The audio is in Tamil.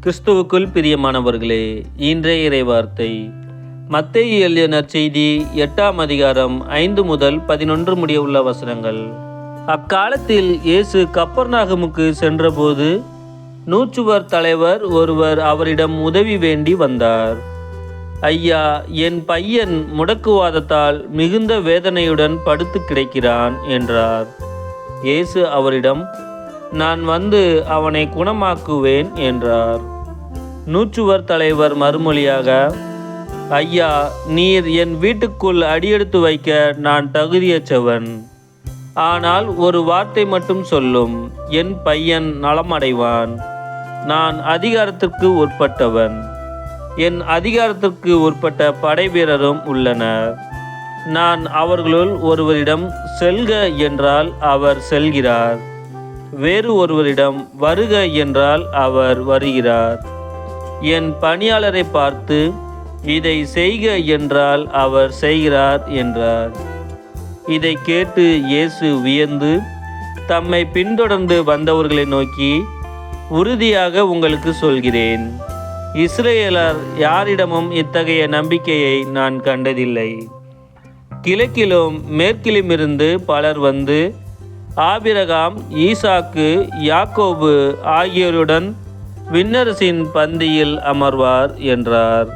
கிறிஸ்துவுக்குள் பிரியமானவர்களே, இன்றைய இறைவார்த்தை மத்தேயு எழுதிய நற்செய்தி 8ஆம் அதிகாரம் 5 முதல் 11 முடிய உள்ள வசனங்கள். அக்காலத்தில் இயேசு கப்பர்நாகுமுக்கு சென்றபோது நூற்றுவர் தலைவர் ஒருவர் அவரிடம் உதவி வேண்டி வந்தார். ஐயா, என் பையன் முடக்குவாதத்தால் மிகுந்த வேதனையுடன் படுத்து கிடக்கிறான் என்றார். இயேசு அவரிடம், நான் வந்து அவனை குணமாக்குவேன் என்றார். நூற்றுவர் தலைவர் மறுமொழியாக, ஐயா, நீர் என் வீட்டுக்குள் அடியெடுத்து வைக்க நான் தகுதியற்றவன். ஆனால் ஒரு வார்த்தை மட்டும் சொல்லும், என் பையன் நலமடைவான். நான் அதிகாரத்திற்கு உட்பட்டவன். என் அதிகாரத்திற்கு உட்பட்ட படை வீரரும் உள்ளனர். நான் அவர்களுள் ஒருவரிடம் செல்க என்றால் அவர் செல்கிறார், வேறு ஒருவரிடம் வருக என்றால் அவர் வருகிறார். என் பணியாளரை பார்த்து இதை செய்க என்றால் அவர் செய்கிறார் என்றார். இதை கேட்டு இயேசு வியந்து தம்மை பின்தொடர்ந்து வந்தவர்களை நோக்கி, உறுதியாக உங்களுக்கு சொல்கிறேன், இஸ்ரேலர் யாரிடமும் இத்தகைய நம்பிக்கையை நான் கண்டதில்லை. கிழக்கிலும் மேற்கிலுமிருந்து பலர் வந்து ஆபிரகாம், ஈசாக்கு, யாக்கோபு ஆகியோருடன் விண்ணரசின் பந்தியில் அமர்வார் என்றார்.